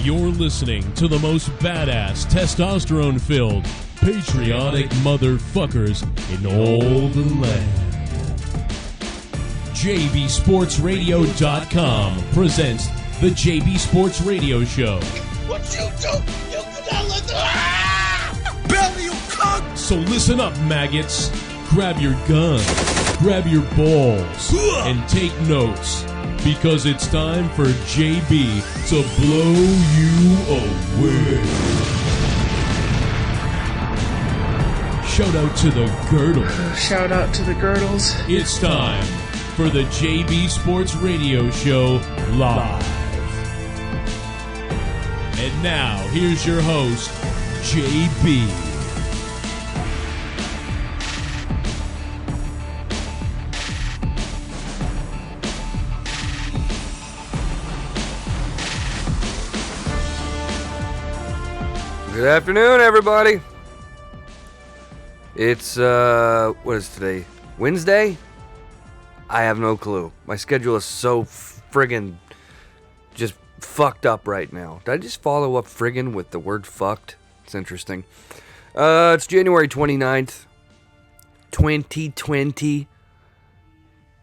You're listening to the most badass, testosterone-filled, patriotic motherfuckers in all the land. JBSportsRadio.com presents the JB Sports Radio Show. What you do? You cannot let the... Belly, you cunt! So listen up, maggots. Grab your gun, grab your balls, and take notes. Because it's time for JB to blow you away. Shout out to the girdle. Shout out to the girdles. It's time for the JB Sports Radio Show live. And now, here's your host, JB. Good afternoon, everybody. It's, what is today? Wednesday? I have no clue. My schedule is so friggin' just fucked up right now. Did I just follow up friggin' with the word fucked? It's interesting. It's January 29th, 2020.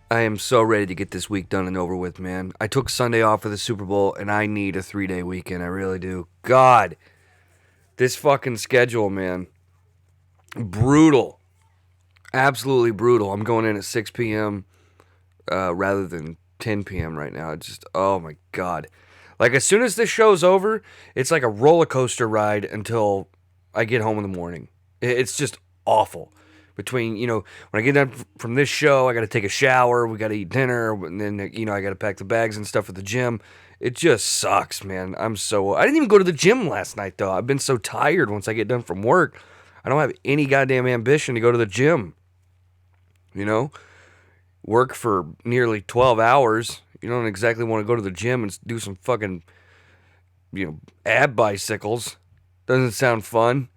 I am so ready to get this week done and over with, man. I took Sunday off for the Super Bowl, and I need a 3-day weekend. I really do. God. This fucking schedule, man. Brutal. Absolutely brutal. I'm going in at 6 p.m. Rather than 10 p.m. right now. It's just, oh my God. Like, as soon as this show's over, it's like a roller coaster ride until I get home in the morning. It's just awful. Between, when I get done from this show, I got to take a shower, we got to eat dinner, and then, I got to pack the bags and stuff at the gym. It just sucks, man. I didn't even go to the gym last night, though. I've been so tired once I get done from work. I don't have any goddamn ambition to go to the gym. Work for nearly 12 hours. You don't exactly want to go to the gym and do some fucking, ab bicycles. Doesn't sound fun.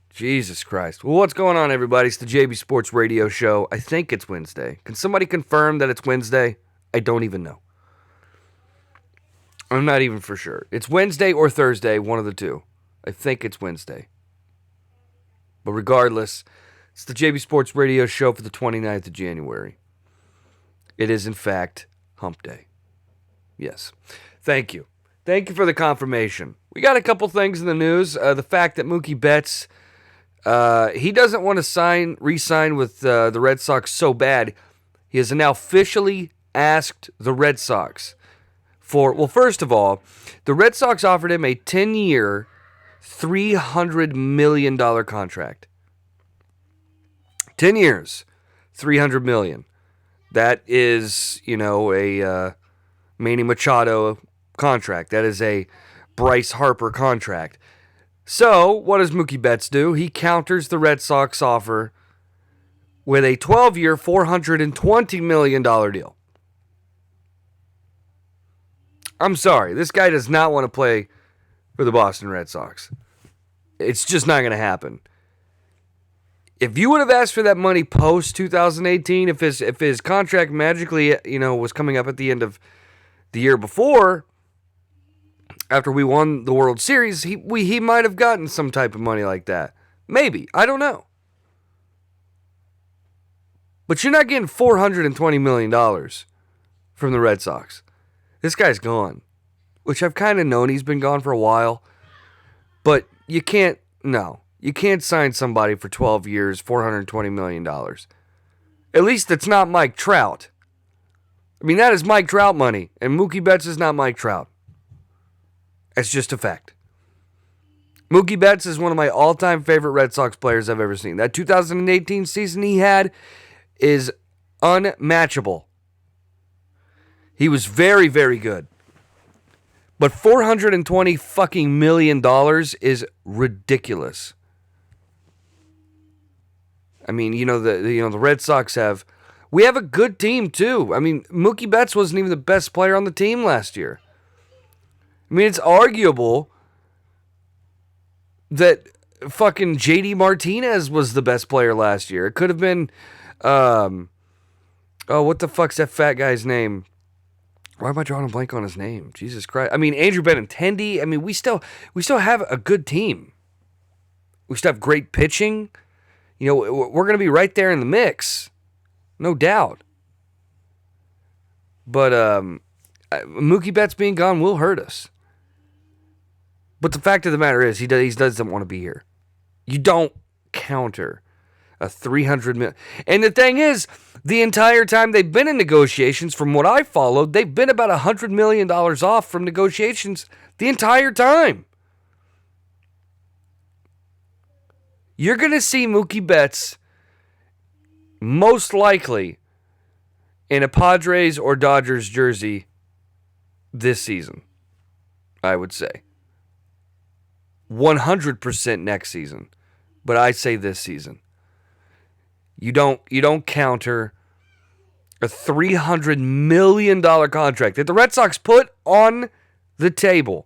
Jesus Christ. Well, what's going on, everybody? It's the JB Sports Radio Show. I think it's Wednesday. Can somebody confirm that it's Wednesday? I don't even know. I'm not even for sure. It's Wednesday or Thursday, one of the two. I think it's Wednesday. But regardless, it's the JB Sports Radio Show for the 29th of January. It is, in fact, Hump Day. Yes. Thank you. Thank you for the confirmation. We got a couple things in the news. The fact that Mookie Betts, he doesn't want to re-sign with the Red Sox so bad, he has now officially asked the Red Sox first of all, the Red Sox offered him a 10-year, $300 million contract. 10 years, $300 million. That is, a Manny Machado contract. That is a Bryce Harper contract. So, what does Mookie Betts do? He counters the Red Sox offer with a 12-year, $420 million deal. I'm sorry, this guy does not want to play for the Boston Red Sox. It's just not going to happen. If you would have asked for that money post-2018, if his contract magically, was coming up at the end of the year before, after we won the World Series, he might have gotten some type of money like that. Maybe. I don't know. But you're not getting $420 million from the Red Sox. This guy's gone, which I've kind of known he's been gone for a while, but you can't sign somebody for 12 years, $420 million. At least it's not Mike Trout. I mean, that is Mike Trout money, and Mookie Betts is not Mike Trout. That's just a fact. Mookie Betts is one of my all-time favorite Red Sox players I've ever seen. That 2018 season he had is unmatchable. He was very, very good. But $420 fucking million is ridiculous. I mean, the Red Sox we have a good team too. I mean, Mookie Betts wasn't even the best player on the team last year. I mean, it's arguable that fucking JD Martinez was the best player last year. It could have been, what the fuck's that fat guy's name? Why am I drawing a blank on his name? Jesus Christ. I mean, Andrew Benintendi. I mean, we still have a good team. We still have great pitching. You know, we're going to be right there in the mix. No doubt. But Mookie Betts being gone will hurt us. But the fact of the matter is, he doesn't want to be here. You don't counter a $300 million. And the thing is, the entire time they've been in negotiations, from what I followed, they've been about $100 million off from negotiations the entire time. You're going to see Mookie Betts most likely in a Padres or Dodgers jersey this season, I would say. 100% next season, but I say this season. You don't counter a $300 million contract that the Red Sox put on the table.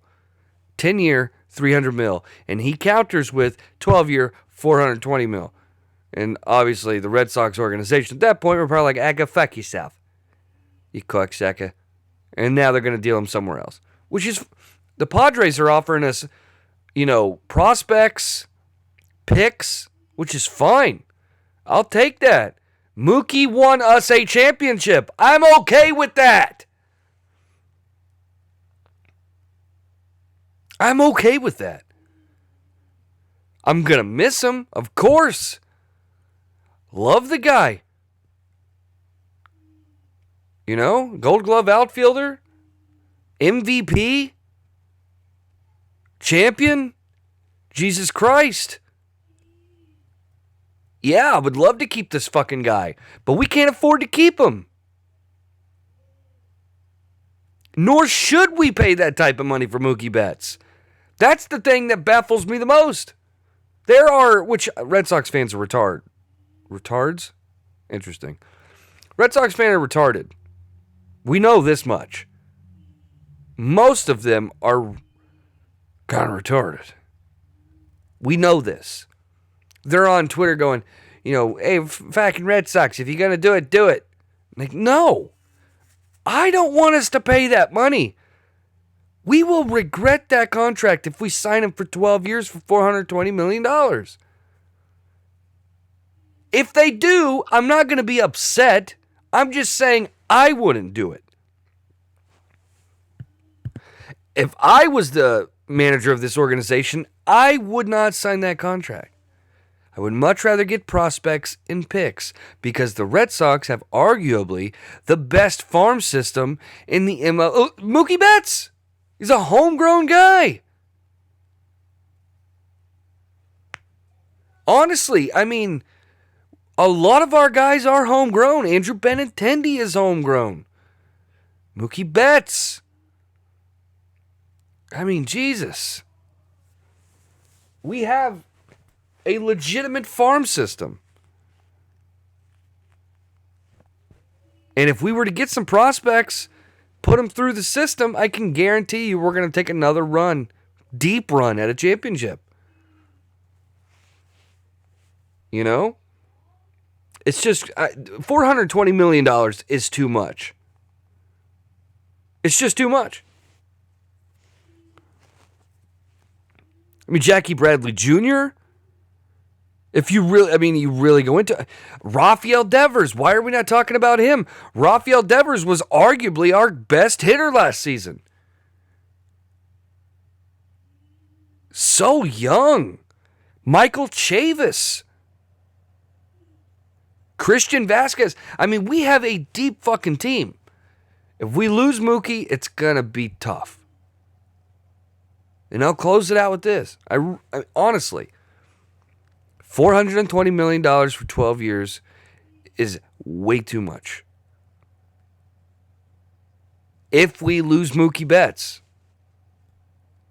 10-year, $300 million, and he counters with 12-year, $420 million. And obviously, the Red Sox organization at that point were probably like, "Go fuck yourself, you cocksucker." And now they're going to deal him somewhere else. Which is, the Padres are offering us, prospects, picks, which is fine. I'll take that. Mookie won us a championship. I'm okay with that. I'm okay with that. I'm going to miss him, of course. Love the guy. Gold Glove outfielder, MVP, champion, Jesus Christ. Yeah, I would love to keep this fucking guy, but we can't afford to keep him. Nor should we pay that type of money for Mookie Betts. That's the thing that baffles me the most. Which Red Sox fans are retards? Interesting. Red Sox fans are retarded. We know this much. Most of them are kind of retarded. We know this. They're on Twitter going, "Hey, fucking Red Sox, if you're going to do it, do it." Like, no. I don't want us to pay that money. We will regret that contract if we sign him for 12 years for $420 million. If they do, I'm not going to be upset. I'm just saying I wouldn't do it. If I was the manager of this organization, I would not sign that contract. I would much rather get prospects and picks because the Red Sox have arguably the best farm system in the ML. Oh, Mookie Betts! He's a homegrown guy. Honestly, I mean, a lot of our guys are homegrown. Andrew Benintendi is homegrown. Mookie Betts. I mean, Jesus. We have a legitimate farm system. And if we were to get some prospects, put them through the system, I can guarantee you we're going to take another run, deep run at a championship. It's just, $420 million is too much. It's just too much. I mean, Jackie Bradley Jr., if you really go into Rafael Devers. Why are we not talking about him? Rafael Devers was arguably our best hitter last season. So young. Michael Chavis. Christian Vasquez. I mean, we have a deep fucking team. If we lose Mookie, it's going to be tough. And I'll close it out with this. I honestly, $420 million for 12 years is way too much. If we lose Mookie Betts,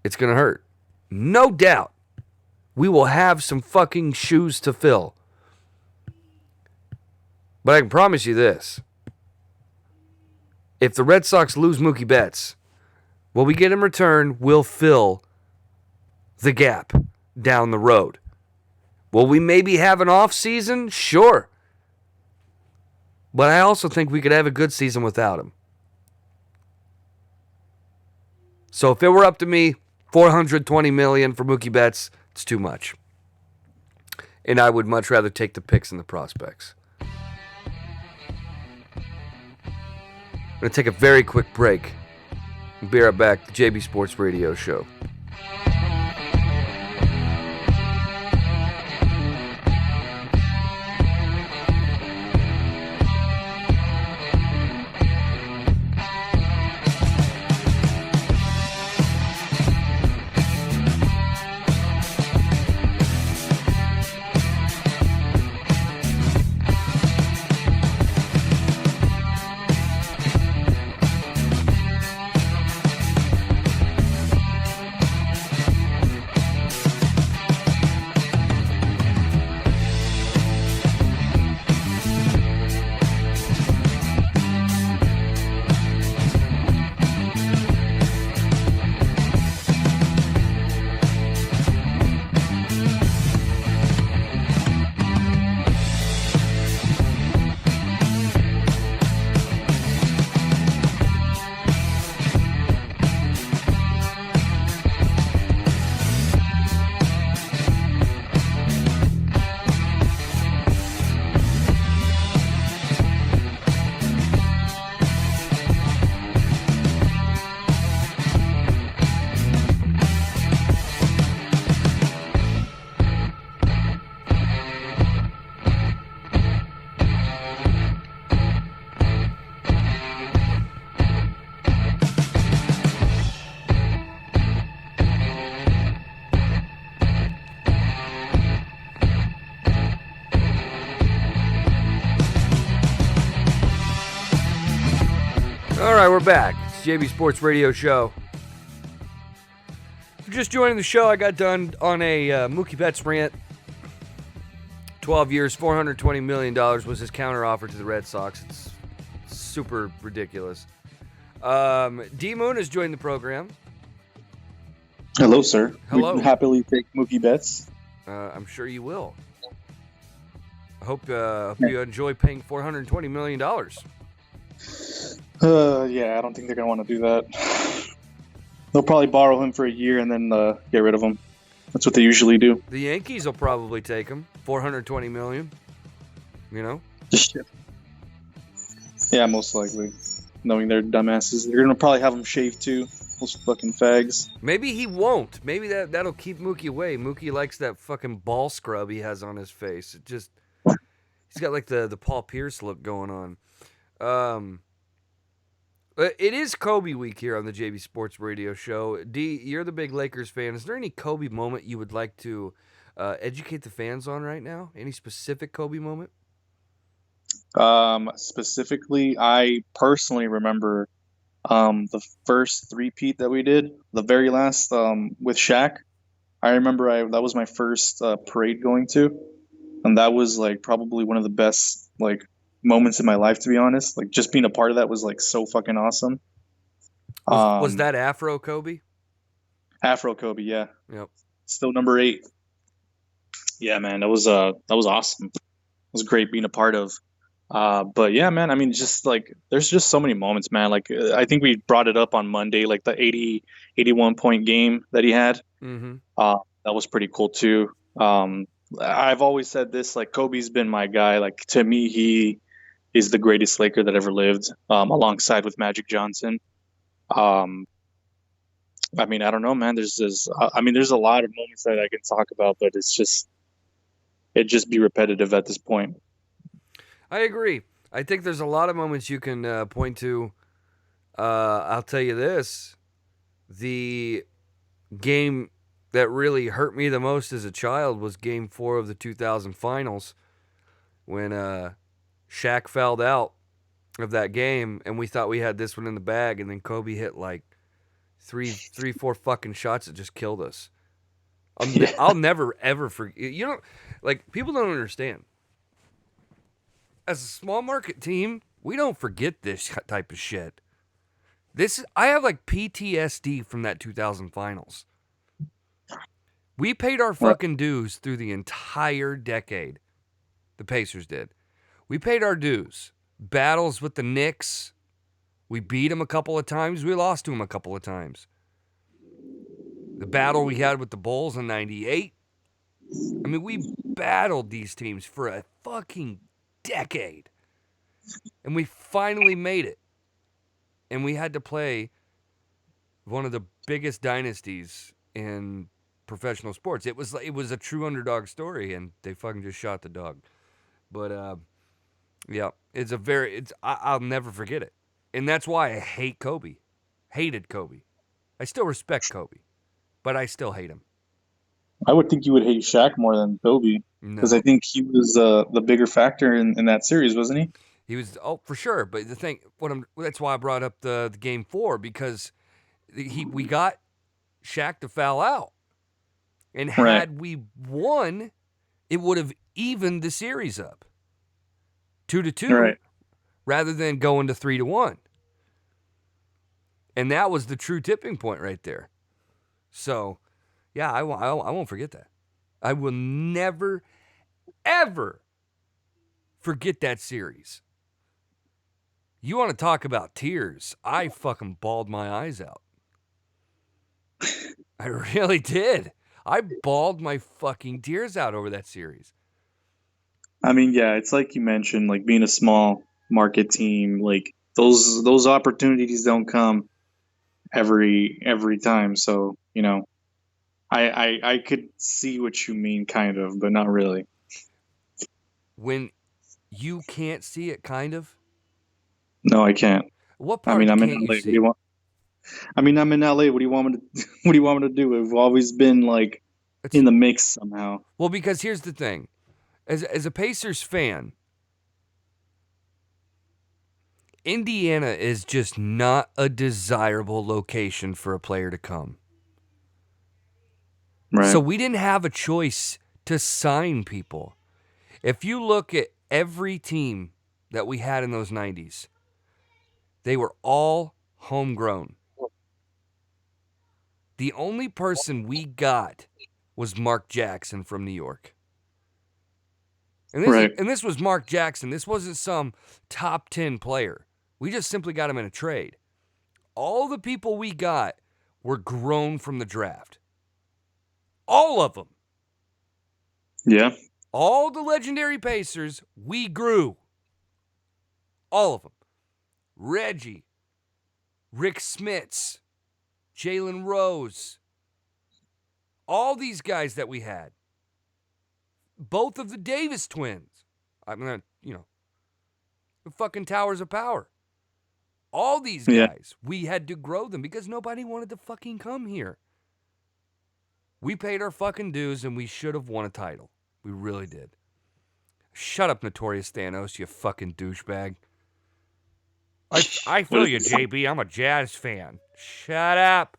it's going to hurt. No doubt. We will have some fucking shoes to fill. But I can promise you this. If the Red Sox lose Mookie Betts, what we get in return will fill the gap down the road. Will we maybe have an off season? Sure. But I also think we could have a good season without him. So if it were up to me, $420 million for Mookie Betts, it's too much. And I would much rather take the picks and the prospects. I'm going to take a very quick break. We'll be right back. The JB Sports Radio Show. All right, we're back. It's JB Sports Radio Show. If you're just joining the show, I got done on a Mookie Betts rant. 12 years, $420 million was his counteroffer to the Red Sox. It's super ridiculous. D-Moon has joined the program. Hello, sir. Hello. We'd happily take Mookie Betts. I'm sure you will. I hope you enjoy paying $420 million. Yeah, I don't think they're going to want to do that. They'll probably borrow him for a year and then get rid of him. That's what they usually do. The Yankees will probably take him. $420 million. You know? Yeah, most likely. Knowing they're dumbasses. They're going to probably have him shaved too. Those fucking fags. Maybe he won't. Maybe that'll keep Mookie away. Mookie likes that fucking ball scrub he has on his face. It just... He's got like the Paul Pierce look going on. It is Kobe week here on the JB Sports Radio Show. D, you're the big Lakers fan. Is there any Kobe moment you would like to educate the fans on right now? Any specific Kobe moment? Specifically, I personally remember the first three-peat that we did, the very last with Shaq. I remember that was my first parade going to, and that was like probably one of the best like moments in my life, to be honest. Like just being a part of that was like so fucking awesome. Was that Afro Kobe? Afro Kobe, yeah. Yep. Still number 8. Yeah, man, that was awesome. It was great being a part of. But yeah, man, I mean, just like there's just so many moments, man. Like I think we brought it up on Monday, like the 81 point game that he had. Mm-hmm. That was pretty cool too. I've always said this, like Kobe's been my guy. Like to me, he is the greatest Laker that ever lived, alongside with Magic Johnson. I mean, I don't know, man. There's a lot of moments that I can talk about, but it'd just be repetitive at this point. I agree. I think there's a lot of moments you can point to. I'll tell you this. The game that really hurt me the most as a child was Game 4 of the 2000 Finals when Shaq fouled out of that game, and we thought we had this one in the bag, and then Kobe hit like three, 4 fucking shots that just killed us. I'll never, ever forget. You know, like, people don't understand. As a small market team, we don't forget this type of shit. I have like PTSD from that 2000 Finals. We paid our fucking dues through the entire decade. The Pacers did. We paid our dues. Battles with the Knicks. We beat them a couple of times. We lost to them a couple of times. The battle we had with the Bulls in 98. I mean, we battled these teams for a fucking decade. And we finally made it. And we had to play one of the biggest dynasties in professional sports. It was a true underdog story, and they fucking just shot the dog. But yeah, I'll never forget it, and that's why I hate Kobe. Hated Kobe. I still respect Kobe, but I still hate him. I would think you would hate Shaq more than Kobe, because No, I think he was the bigger factor in that series, wasn't he? he was for sure. But the thing, that's why I brought up the game 4, because we got Shaq to foul out. And had we won, it would have evened the series up 2-2, rather than going to 3-1. And that was the true tipping point right there. So, yeah, I won't forget that. I will never, ever forget that series. You want to talk about tears? I fucking bawled my eyes out. I really did. I bawled my fucking tears out over that series. I mean, yeah, it's like you mentioned, like being a small market team, like those opportunities don't come every time. So, I could see what you mean, kind of, but not really. When you can't see it, kind of? No, I can't. What part I'm can't in you LA. see? I'm in LA. What do you want me to what do you want me to do? We've always been like in the mix somehow. Well, because here's the thing. As a Pacers fan, Indiana is just not a desirable location for a player to come. Right. So we didn't have a choice to sign people. If you look at every team that we had in those 90s, they were all homegrown. The only person we got was Mark Jackson from New York. And this was Mark Jackson. This wasn't some top 10 player. We just simply got him in a trade. All the people we got were grown from the draft. All of them. Yeah. All the legendary Pacers, we grew. All of them. Reggie, Rick Smits, Jalen Rose. All these guys that we had. Both of the Davis twins. I mean, the fucking towers of power. All these guys, we had to grow them because nobody wanted to fucking come here. We paid our fucking dues and we should have won a title. We really did. Shut up, Notorious Thanos, you fucking douchebag. I feel you, JB. I'm a Jazz fan. Shut up.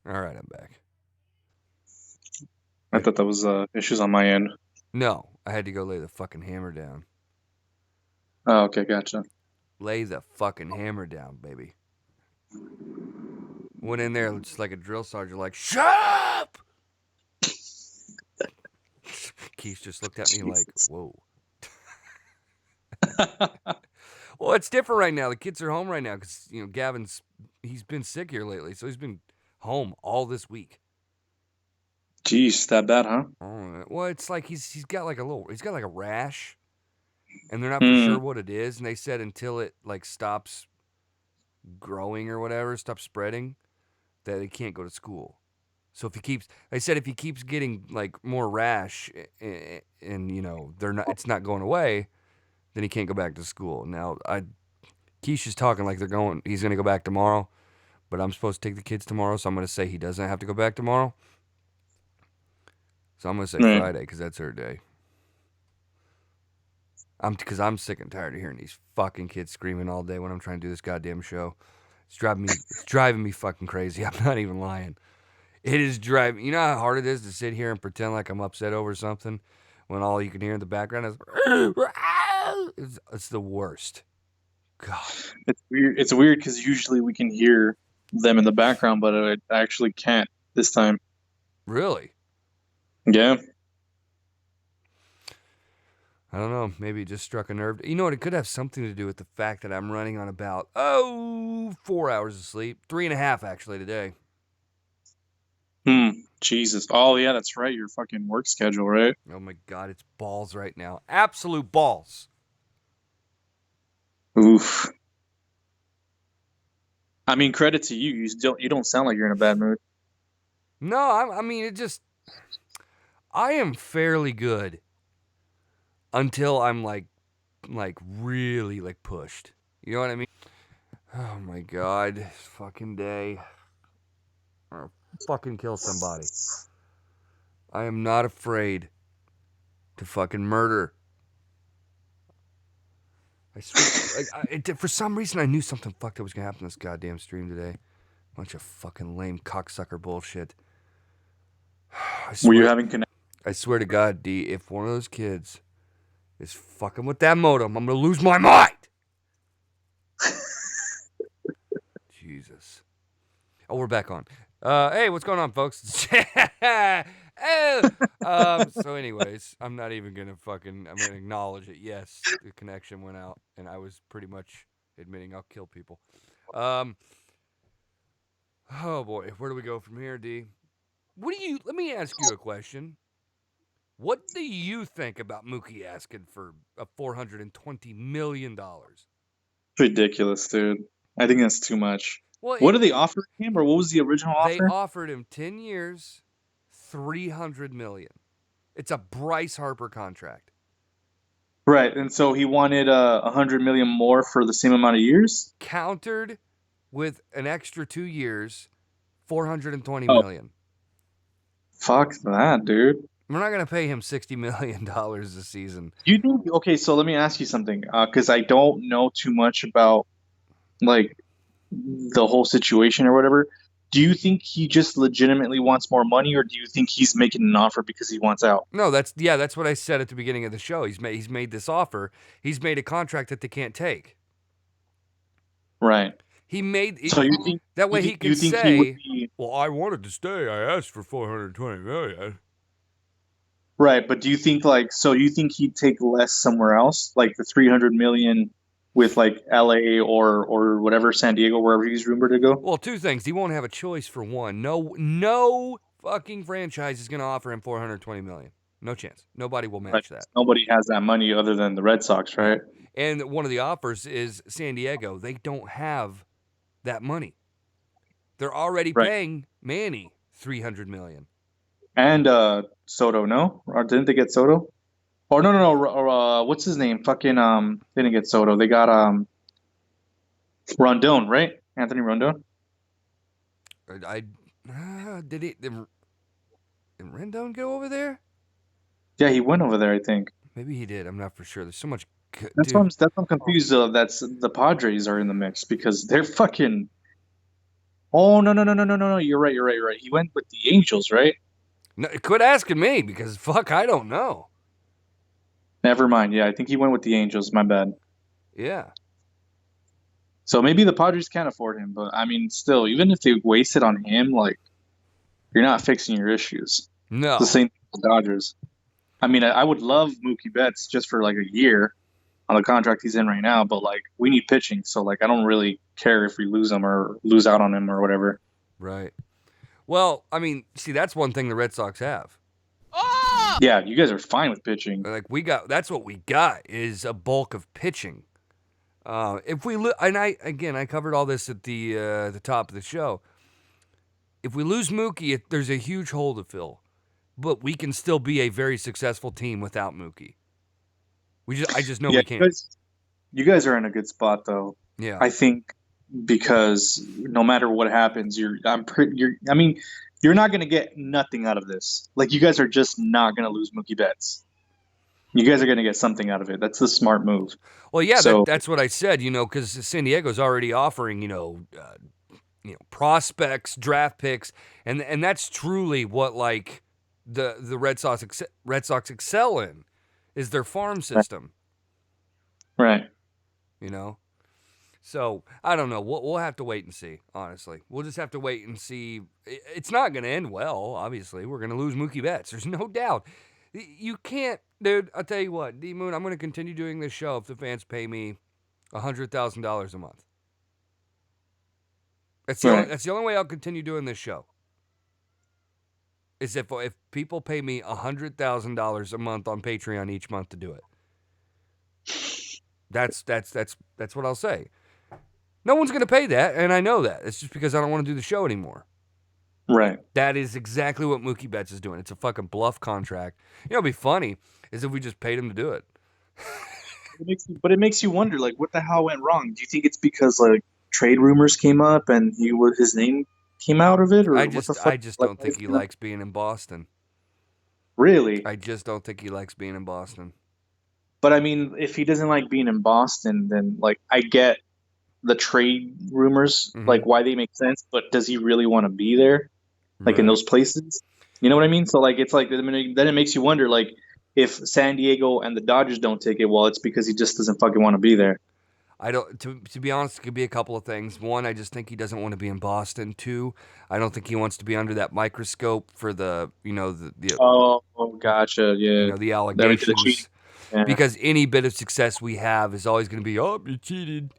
All right, I'm back. I thought that was issues on my end. No, I had to go lay the fucking hammer down. Oh, okay, gotcha. Lay the fucking hammer down, baby. Went in there just like a drill sergeant, like, shut up! Keith just looked at me like, whoa. Well, it's different right now. The kids are home right now because, he's been sick here lately, so he's been home all this week. Jeez, that bad, huh? Well, it's like he's got like a rash, and they're not for sure what it is, and they said until it like stops growing or whatever, stops spreading, that he can't go to school. So if he keeps getting like more rash and it's not going away, then he can't go back to school. Now Keisha's talking like he's going to go back tomorrow, but I'm supposed to take the kids tomorrow, so I'm going to say he doesn't have to go back tomorrow. So I'm going to say Right. Friday because that's her day. Because I'm sick and tired of hearing these fucking kids screaming all day when I'm trying to do this goddamn show. It's driving me fucking crazy. I'm not even lying. It is driving. You know how hard it is to sit here and pretend like I'm upset over something when all you can hear in the background is it's the worst. God. It's weird. It's weird because usually we can hear them in the background, but I actually can't this time. Really? Yeah. I don't know. Maybe it just struck a nerve. You know what? It could have something to do with the fact that I'm running on about 4 hours of sleep, 3.5 actually today. Jesus. Oh yeah, that's right. Your fucking work schedule, right? Oh my God, it's balls right now. Absolute balls. Oof. I mean, credit to you. You don't sound like you're in a bad mood. No, I mean, I am fairly good until I'm like really like pushed. You know what I mean? Oh my God, this fucking day. I'll fucking kill somebody. I am not afraid to fucking murder. I swear, for some reason I knew something fucked up was gonna happen in this goddamn stream today. Bunch of fucking lame cocksucker bullshit. Were you having connect? I swear to God, D, if one of those kids is fucking with that modem, I'm gonna lose my mind. Jesus. Oh, we're back on. Hey, what's going on, folks? So anyways, I'm not even gonna I'm gonna acknowledge it. Yes, the connection went out, and I was pretty much admitting I'll kill people. Oh boy, where do we go from here, D? Let me ask you a question. What do you think about Mookie asking for a $420 million? Ridiculous, dude. I think that's too much. Well, what did they offer him, or what was the original offer? They offered him 10 years, $300 million. It's a Bryce Harper contract. Right, and so he wanted $100 million more for the same amount of years? Countered with an extra 2 years, $420 million. Fuck that, dude. We're not going to pay him $60 million a season. You think? Okay, so let me ask you something, because I don't know too much about like the whole situation or whatever. Do you think he just legitimately wants more money, or do you think he's making an offer because he wants out? No, that's what I said at the beginning of the show. He's made this offer. He's made a contract that they can't take. Right. So you think that way he can say, "Well, I wanted to stay. I asked for $420 million." Right, but do you think you think he'd take less somewhere else, like the $300 million with like LA or whatever, San Diego, wherever he's rumored to go? Well, two things. He won't have a choice for one. No fucking franchise is going to offer him $420 million. No chance. Nobody will match that. Nobody has that money other than the Red Sox, right? And one of the offers is San Diego. They don't have that money. They're already paying Manny $300 million. And Soto, no? Or didn't they get Soto? Or no. What's his name? Fucking they didn't get Soto. They got Rondon, right? Anthony Rondon. Did Rendon go over there? Yeah, he went over there, I think. Maybe he did. I'm not for sure. There's so much. That's why I'm confused. That's the Padres are in the mix because they're fucking. Oh no! You're right. He went with the Angels, right? No, quit asking me because fuck, I don't know. Never mind. Yeah, I think he went with the Angels. My bad. Yeah. So maybe the Padres can't afford him, but I mean, still, even if they waste it on him, like, you're not fixing your issues. No. It's the same thing with the Dodgers. I mean, I would love Mookie Betts just for like a year on the contract he's in right now, but like, we need pitching, so like, I don't really care if we lose him or lose out on him or whatever. Right. Well, I mean, see, that's one thing the Red Sox have. Oh! Yeah, you guys are fine with pitching. Like that's what we got is a bulk of pitching. If we look, and I covered all this at the top of the show. If we lose Mookie, there's a huge hole to fill, but we can still be a very successful team without Mookie. I just know we can't. You guys are in a good spot, though. Yeah, I think because no matter what happens, I mean, You're not going to get nothing out of this. Like, you guys are just not going to lose Mookie Betts. You guys are going to get something out of it. That's the smart move. Well, yeah, So, that's what I said, because San Diego's already offering, prospects, draft picks, and that's truly what like the Red Sox excel in is their farm system. right. So I don't know. We'll have to wait and see. Honestly, we'll just have to wait and see. It's not going to end well. Obviously, we're going to lose Mookie Betts. There's no doubt. You can't, dude. I'll tell you what, D Moon. I'm going to continue doing this show if the fans pay me $100,000 a month. That's the only way I'll continue doing this show. Is if people pay me $100,000 a month on Patreon each month to do it. That's what I'll say. No one's going to pay that, and I know that. It's just because I don't want to do the show anymore. Right. That is exactly what Mookie Betts is doing. It's a fucking bluff contract. What'd be funny is if we just paid him to do it. But it makes you wonder, like, what the hell went wrong? Do you think it's because, like, trade rumors came up and his name came out of it? Or I just don't think he likes being in Boston. Really? I just don't think he likes being in Boston. But, I mean, if he doesn't like being in Boston, then, like, I get the trade rumors, like, why they make sense, but does he really want to be there? Like, in those places? You know what I mean? So, like, it's like, then it makes you wonder, like, if San Diego and the Dodgers don't take it, well, it's because he just doesn't fucking want to be there. I don't. To be honest, it could be a couple of things. One, I just think he doesn't want to be in Boston. Two, I don't think he wants to be under that microscope for the Oh, gotcha. Yeah. The allegations. Yeah. Because any bit of success we have is always going to be, oh, you cheated.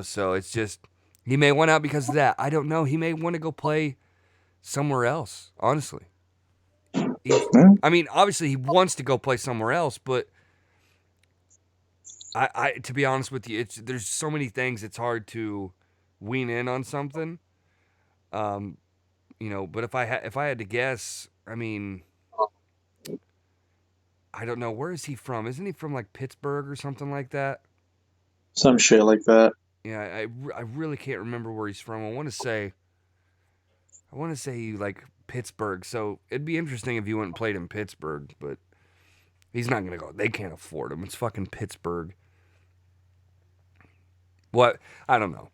So it's just he may want out because of that. I don't know. He may want to go play somewhere else. Honestly. I mean, obviously he wants to go play somewhere else, but I to be honest with you, there's so many things it's hard to wean in on something. But if I had to guess, I mean, I don't know, where is he from? Isn't he from like Pittsburgh or something like that? Some shit like that. Yeah, I really can't remember where he's from. I want to say like Pittsburgh. So it'd be interesting if he went and played in Pittsburgh, but he's not going to go. They can't afford him. It's fucking Pittsburgh. What? I don't know.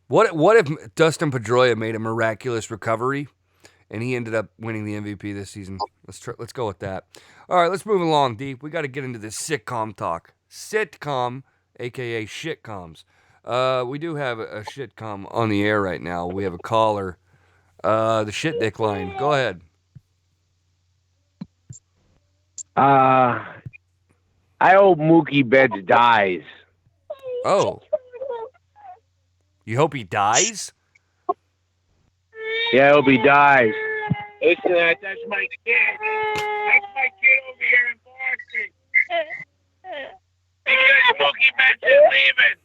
What if Dustin Pedroia made a miraculous recovery and he ended up winning the MVP this season? Let's go with that. All right, let's move along, D. We got to get into this sitcom talk. Sitcom, a.k.a. shitcoms. We do have a shitcom on the air right now. We have a caller. The shit dick line. Go ahead. I hope Mookie Betts dies. Oh. You hope he dies? Yeah, I hope he dies. Listen, that's my kid. That's my kid over here in Boston. Because Mookie Betts is leaving.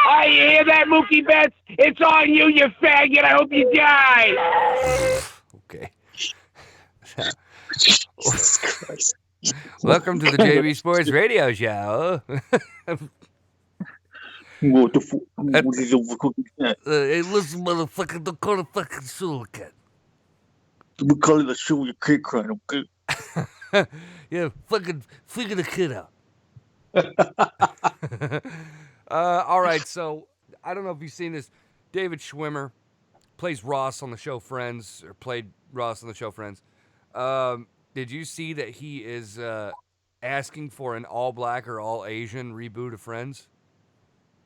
I hear that, Mookie Betts? It's on you, you faggot. I hope you die. Okay. Jesus Christ. Welcome to the JB Sports Radio Show. What the fuck? Hey, listen, motherfucker, don't call the fucking silicate. We call it a show your kid crying, okay? Yeah, fucking figure the kid out. All right, so I don't know if you've seen this. David Schwimmer plays Ross on the show Friends, or played Ross on the show Friends. Did you see that he is asking for an all black or all Asian reboot of Friends?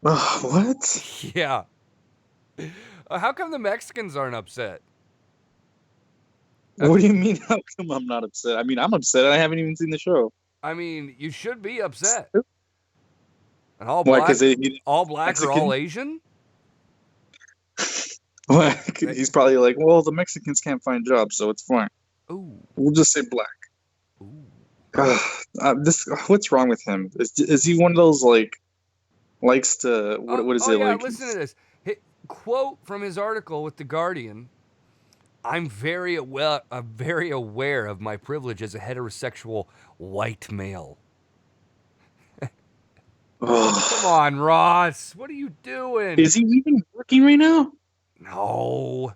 What? Yeah. How come the Mexicans aren't upset? What do you mean? How come I'm not upset? I mean, I'm upset. I haven't even seen the show. I mean, you should be upset. An all Why? black, all black Mexican? or all Asian? Well, he's probably like, well, the Mexicans can't find jobs, so it's fine. Ooh. We'll just say black. Ooh. What's wrong with him? Is he one of those likes to what is it yeah, like? Listen to this. Quote from his article with The Guardian. I'm very aware of my privilege as a heterosexual white male. Come on, Ross. What are you doing? Is he even working right now? No.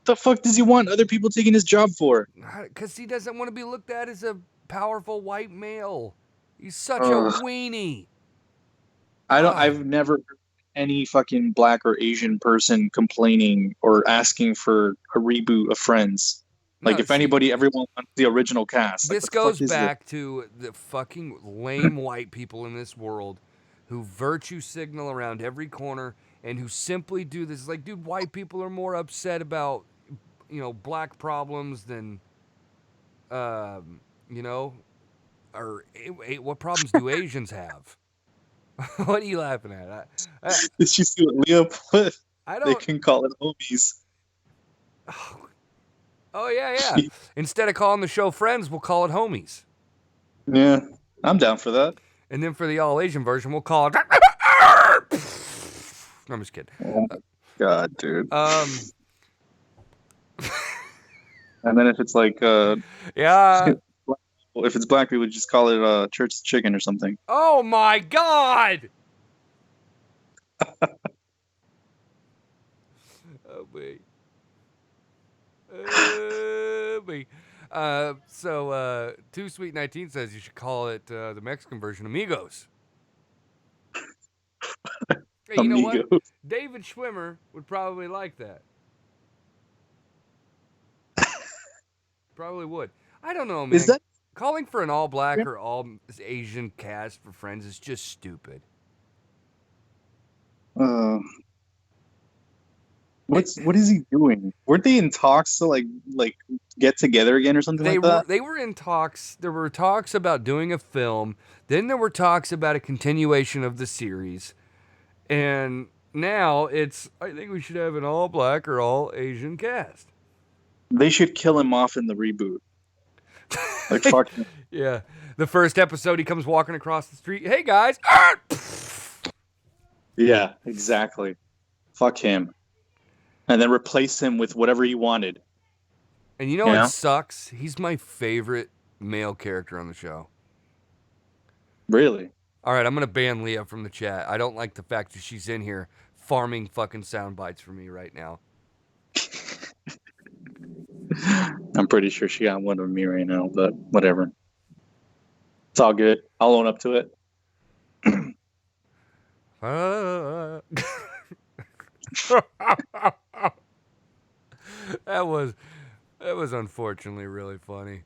the fuck does he want other people taking his job for? Because he doesn't want to be looked at as a powerful white male. He's such Ugh. a weenie. I've never heard any fucking black or Asian person complaining or asking for a reboot of Friends. Like, No, if anybody, everyone wants the original cast. Like, This what the fuck goes is back to the fucking lame white people in this world who virtue signal around every corner and who simply do this. Like, dude, white people are more upset about, black problems than, or what problems do Asians have? What are you laughing at? Did you see what Leo put? I They don't. can call it homies. Oh, yeah. Instead of calling the show Friends, we'll call it Homies. Yeah, I'm down for that. And then for the all Asian version, we'll call it. No, I'm just kidding. Oh my god, dude. Um. And then if it's like, Yeah. if it's black people, just call it church chicken or something. Oh my God. Oh wait. Wait. So Too Sweet 19 says you should call it the Mexican version, Amigos. Hey, you know what? Amigos. David Schwimmer would probably like that. Probably would. I don't know, man. Is that Calling for an all black or all Asian cast for Friends is just stupid. what is he doing? Weren't they in talks to like get together again or something like that? They were in talks. There were talks about doing a film. Then there were talks about a continuation of the series. And now I think we should have an all black or all Asian cast. They should kill him off in the reboot. Like, fuck him. Yeah. The first episode, he comes walking across the street. Hey, guys. Yeah, exactly. Fuck him. And then replace him with whatever he wanted. And you know what sucks? He's my favorite male character on the show. Really? All right, I'm going to ban Leah from the chat. I don't like the fact that she's in here farming fucking sound bites for me right now. I'm pretty sure she got one of me right now, but whatever. It's all good. I'll own up to it. That was unfortunately really funny.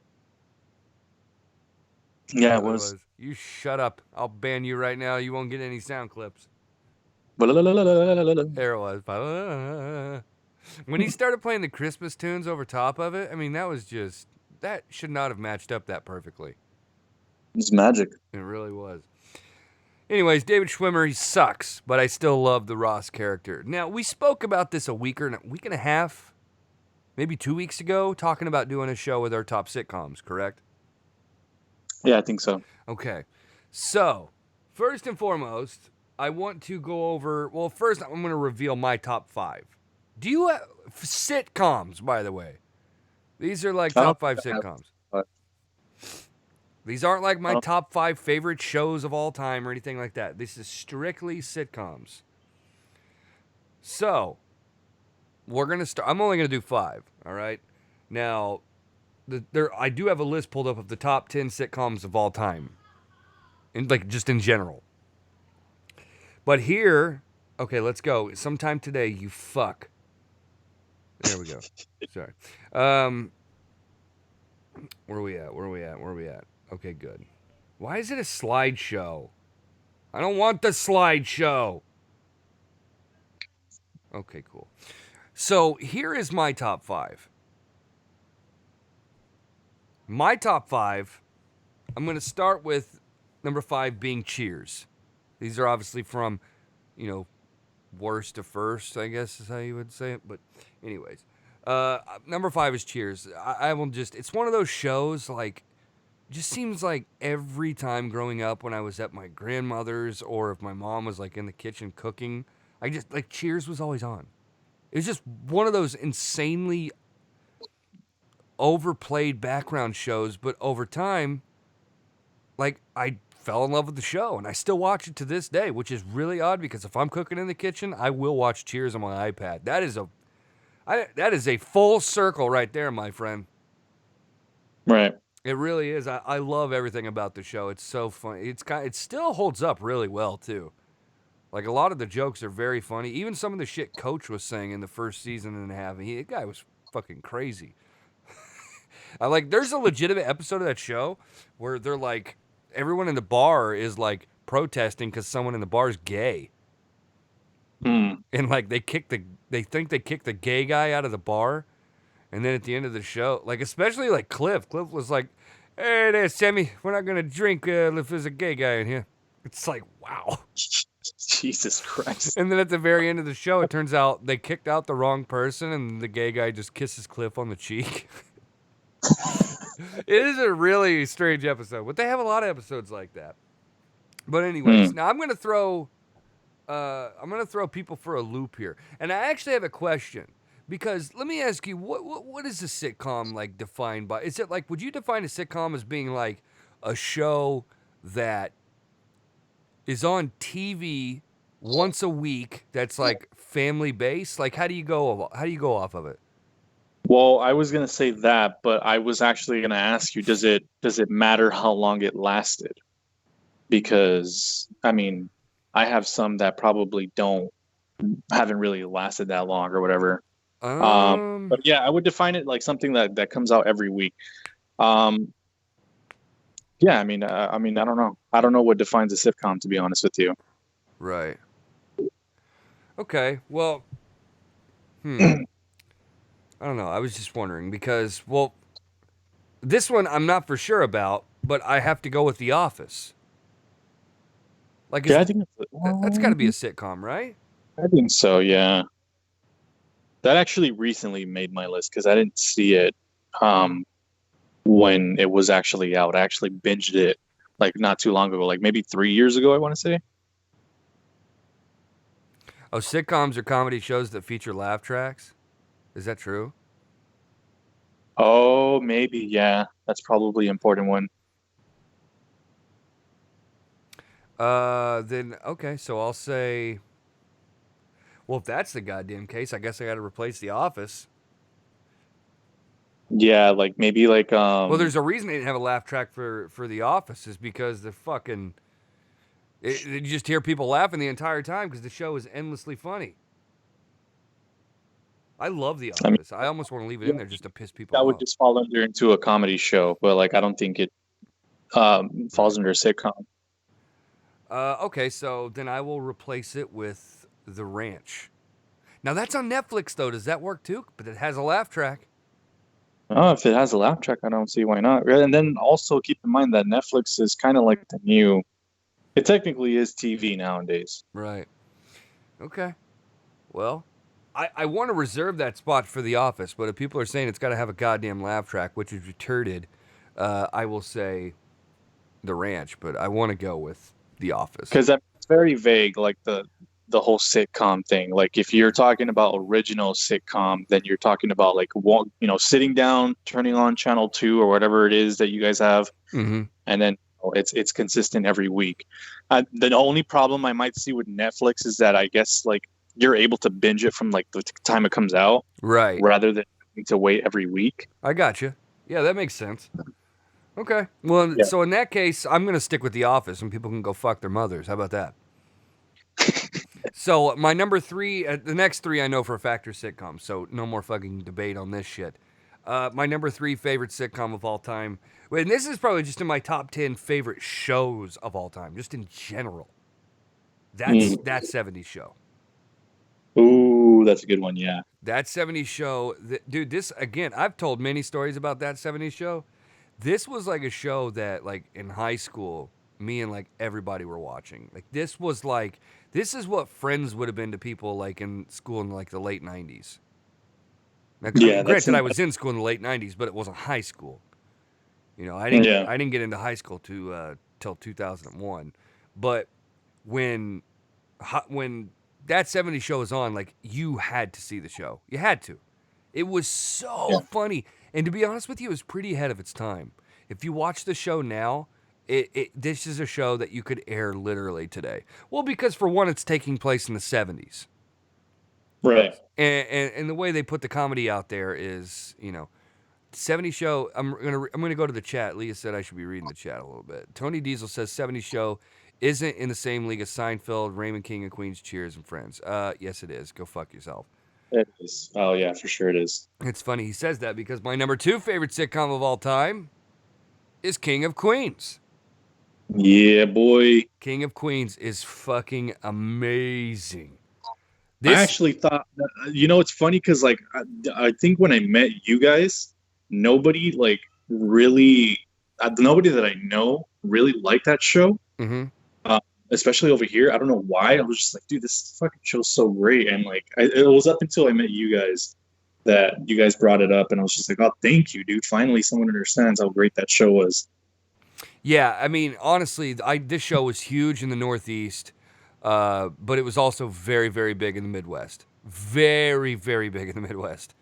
Yeah, it was. You shut up. I'll ban you right now. You won't get any sound clips. There There it was. When he started playing the Christmas tunes over top of it, I mean, that should not have matched up that perfectly. It's magic. It really was. Anyways, David Schwimmer, he sucks, but I still love the Ross character. Now, we spoke about this a week and a half, maybe 2 weeks ago, talking about doing a show with our top sitcoms, correct? Yeah, I think so. Okay. So, first and foremost, I want to go over, well, first I'm going to reveal my top 5. Do you have sitcoms, by the way? These are like top 5 sitcoms. These aren't like my top 5 favorite shows of all time or anything like that. This is strictly sitcoms. So, we're going to start. I'm only going to do 5, all right? Now, I do have a list pulled up of the top 10 sitcoms of all time. Just in general. But here, okay, let's go. Sometime today, you fuck. There we go. Sorry. Where are we at? Okay, good. Why is it a slideshow? I don't want the slideshow. Okay, cool. So here is my top 5. My top 5, I'm going to start with number 5 being Cheers. These are obviously from, worst to first, I guess is how you would say it. But anyways, number 5 is Cheers. I will it's one of those shows, just seems like every time growing up when I was at my grandmother's or if my mom was in the kitchen cooking, Cheers was always on. It was just one of those insanely overplayed background shows, but over time, I fell in love with the show, and I still watch it to this day, which is really odd because if I'm cooking in the kitchen, I will watch Cheers on my iPad. That is a full circle right there, my friend. Right. It really is. I love everything about the show. It's so funny. It still holds up really well too. Like a lot of the jokes are very funny. Even some of the shit Coach was saying in the first season and a half. The guy was fucking crazy. There's a legitimate episode of that show where they're like, everyone in the bar is like protesting because someone in the bar is gay. And like they think they kicked the gay guy out of the bar. And then at the end of the show, like especially like Cliff was like, "Hey there, Sammy, we're not gonna drink if there's a gay guy in here." It's like, wow. Jesus Christ. And then at the very end of the show, it turns out they kicked out the wrong person, and the gay guy just kisses Cliff on the cheek. It is a really strange episode, but they have a lot of episodes like that. But anyways, now I'm gonna throw people for a loop here, and I actually have a question. Because let me ask you, what is a sitcom like defined by? Is it like, would you define a sitcom as being like a show that is on TV once a week that's like family based? Like how do you go off of it? Well, I was gonna say that, but I was actually gonna ask you, does it matter how long it lasted? Because I mean, I have some that probably haven't really lasted that long or whatever. But yeah, I would define it like something that comes out every week. Yeah, I mean, I don't know. I don't know what defines a sitcom, to be honest with you. Right. Okay. Well, I don't know. I was just wondering because, well, this one I'm not for sure about, but I have to go with The Office. Like, Yeah, I think that's got to be a sitcom, right? I think so. Yeah. That actually recently made my list because I didn't see it when it was actually out. I actually binged it like not too long ago, like maybe 3 years ago, I want to say. Oh, sitcoms are comedy shows that feature laugh tracks? Is that true? Oh, maybe. Yeah, that's probably an important one. Then, okay, so I'll say... Well, if that's the goddamn case, I guess I got to replace The Office. Yeah, like maybe like Well, there's a reason they didn't have a laugh track for The Office is because the fucking you just hear people laughing the entire time because the show is endlessly funny. I love The Office. I almost want to leave it in there just to piss people off. That would just fall into a comedy show, but like I don't think it falls under a sitcom. Okay, so then I will replace it with The Ranch. Now that's on Netflix though. Does that work too? But it has a laugh track. Oh, if it has a laugh track, I don't see why not. And then also keep in mind that Netflix is kind of like the new. It technically is TV nowadays. Right. Okay. Well, I want to reserve that spot for The Office, but if people are saying it's got to have a goddamn laugh track, which is retarded, I will say The Ranch, but I want to go with The Office. Because it's very vague, like the whole sitcom thing. Like if you're talking about original sitcom, then you're talking about like sitting down, turning on channel 2 or whatever it is that you guys have, and then it's consistent every week. The only problem I might see with Netflix is that I guess like you're able to binge it from like the time it comes out, right? Rather than having to wait every week. I got you. Yeah, that makes sense. Okay. Well, yeah. So in that case, I'm gonna stick with The Office, and people can go fuck their mothers. How about that? So my number 3, the next 3 I know for a fact are sitcoms, so no more fucking debate on this shit. My number 3 favorite sitcom of all time, and this is probably just in my top 10 favorite shows of all time, just in general. That's That 70s Show. Ooh, that's a good one, yeah. That 70s Show, dude, this, again, I've told many stories about that 70s Show. This was like a show that, like, in high school, me and, like, everybody were watching. Like, this is what Friends would have been to people, like, in school in, like, the late 90s. Now, granted, I was in school in the late 90s, but it wasn't high school. You know, I didn't get into high school till 2001. But when that 70s Show was on, like, you had to see the show. You had to. It was so funny. And to be honest with you, it was pretty ahead of its time. If you watch the show now, this is a show that you could air literally today. Well, because for one, it's taking place in the 70s. Right. And the way they put the comedy out there is, 70 Show. I'm gonna go to the chat. Leah said I should be reading the chat a little bit. Tony Diesel says 70 Show isn't in the same league as Seinfeld, Raymond King of Queens, Cheers, and Friends. Yes, it is. Go fuck yourself. It is. Oh yeah, for sure it is. It's funny he says that because my number 2 favorite sitcom of all time is King of Queens. Yeah, boy. King of Queens is fucking amazing. I actually thought, it's funny because like I think when I met you guys, nobody like really, nobody that I know really liked that show. Mm-hmm. Especially over here. I don't know why. I was just like, dude, this fucking show's so great. And like, it was up until I met you guys that you guys brought it up, and I was just like, oh, thank you, dude. Finally, someone understands how great that show was. Yeah, I mean, honestly, this show was huge in the Northeast, but it was also very, very big in the Midwest. Very, very big in the Midwest.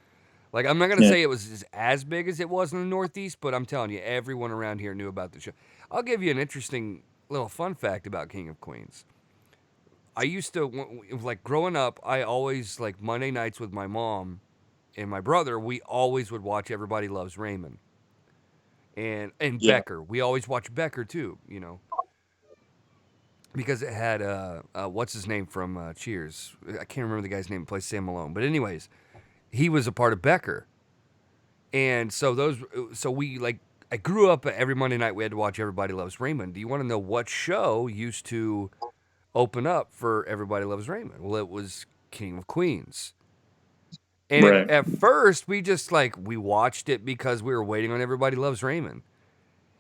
Like, I'm not going to say it was as big as it was in the Northeast, but I'm telling you, everyone around here knew about the show. I'll give you an interesting little fun fact about King of Queens. I used to, like, growing up, I always, like, Monday nights with my mom and my brother, we always would watch Everybody Loves Raymond. And Becker. We always watch Becker, too, because it had, what's his name from Cheers? I can't remember the guy's name. He plays Sam Malone. But anyways, he was a part of Becker. And so we, like, I grew up every Monday night we had to watch Everybody Loves Raymond. Do you want to know what show used to open up for Everybody Loves Raymond? Well, it was King of Queens. And at first, we just, like, we watched it because we were waiting on Everybody Loves Raymond.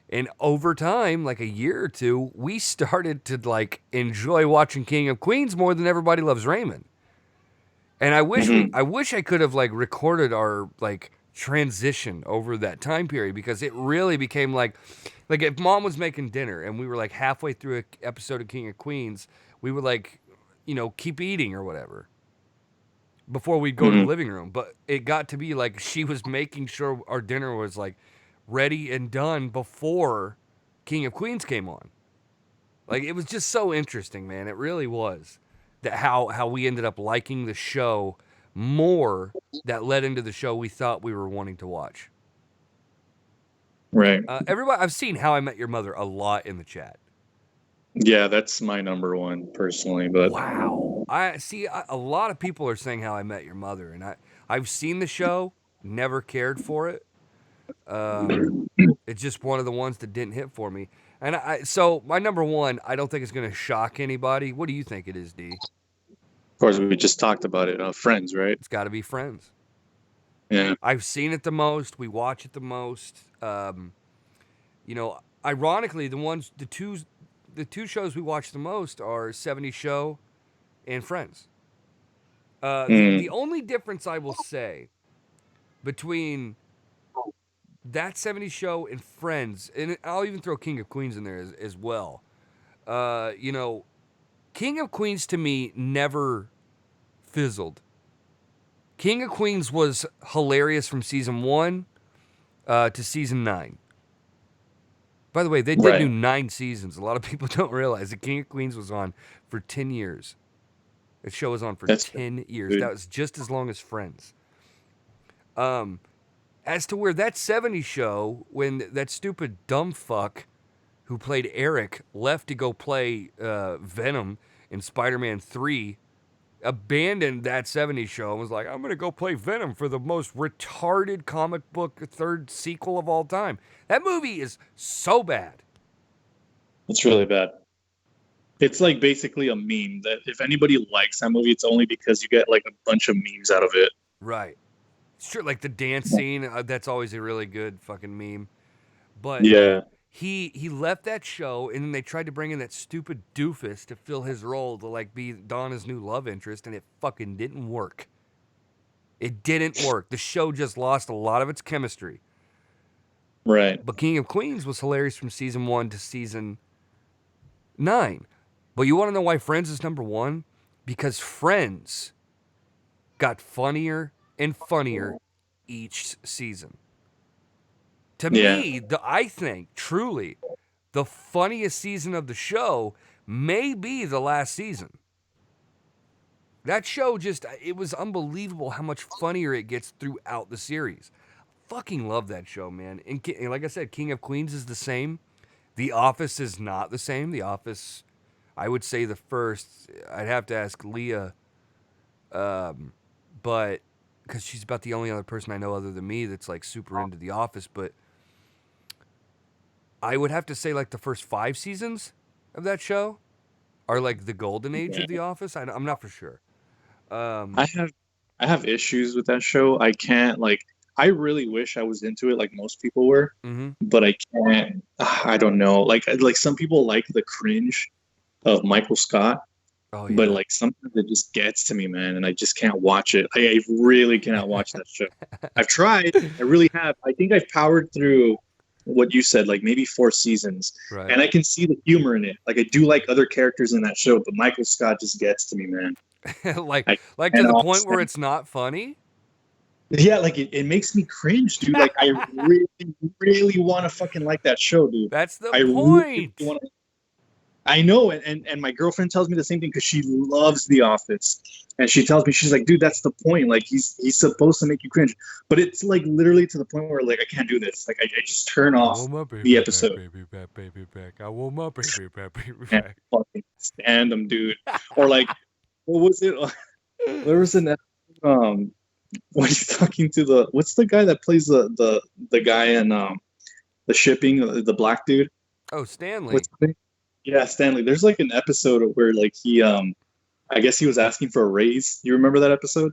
And over time, like a year or two, we started to, like, enjoy watching King of Queens more than Everybody Loves Raymond. And I wish I could have, like, recorded our, like, transition over that time period, because it really became like if Mom was making dinner and we were, like, halfway through an episode of King of Queens, we would, like, keep eating or whatever before we'd go to the living room. But it got to be like she was making sure our dinner was, like, ready and done before King of Queens came on. Like, it was just so interesting, man. It really was. That how we ended up liking the show more, that led into the show we thought we were wanting to watch. Right. Everybody, I've seen How I Met Your Mother a lot in the chat. Yeah, that's my number one personally. But wow, I see a lot of people are saying How I Met Your Mother, and I've seen the show, never cared for it. It's just one of the ones that didn't hit for me. And so my number one, I don't think it's going to shock anybody. What do you think it is, D? Of course, we just talked about it. Friends, right? It's got to be Friends. Yeah. I've seen it the most. We watch it the most. Ironically, the two shows we watch the most are 70 Show and Friends. The only difference I will say between that 70 Show and Friends, and I'll even throw King of Queens in there as well. King of Queens to me never fizzled. King of Queens was hilarious from season 1 to season 9. By the way, they did do 9 seasons. A lot of people don't realize that King of Queens was on for 10 years. The show was on for 10 years. That was just as long as Friends. As to where that 70 Show, when that stupid dumb fuck who played Eric left to go play Venom in Spider-Man 3, abandoned that 70s Show and was like, I'm going to go play Venom for the most retarded comic book third sequel of all time. That movie is so bad. It's really bad. It's like basically a meme that if anybody likes that movie, it's only because you get like a bunch of memes out of it. Right. Sure, like the dance scene, that's always a really good fucking meme. But yeah. He left that show, and then they tried to bring in that stupid doofus to fill his role to, like, be Donna's new love interest, and it fucking didn't work. It didn't work. The show just lost a lot of its chemistry. Right. But King of Queens was hilarious from season 1 to season 9. But you want to know why Friends is number 1? Because Friends got funnier and funnier each season. To me, I think, truly, the funniest season of the show may be the last season. That show it was unbelievable how much funnier it gets throughout the series. Fucking love that show, man. And like I said, King of Queens is the same. The Office is not the same. The Office, I would say I'd have to ask Leah, but because she's about the only other person I know other than me that's like super into The Office, but I would have to say like the first 5 seasons of that show are like the golden age of The Office. I'm not for sure. I have issues with that show. I can't like. I really wish I was into it like most people were, but I can't. I don't know. Like some people like the cringe of Michael Scott, but like sometimes it just gets to me, man, and I just can't watch it. I really cannot watch that show. I've tried. I really have. I think I've powered through what you said, like maybe 4 seasons, and I can see the humor in it. Like I do like other characters in that show, but Michael Scott just gets to me, man. like to the point where it's not funny. Yeah, like it makes me cringe, dude. Like I really, really want to fucking like that show, dude. That's the point. Really I know, and my girlfriend tells me the same thing because she loves The Office, and she tells me, she's like, dude, that's the point. Like he's supposed to make you cringe, but it's like literally to the point where like I can't do this. Like I just turn off the episode. Baby back. I want my baby back. Can't fucking stand them, dude. Or like, what was it? There was an when he's talking to what's the guy that plays the guy in the shipping, the black dude? Oh, Stanley. What's the name? Yeah, Stanley. There's like an episode where like he I guess he was asking for a raise. You remember that episode?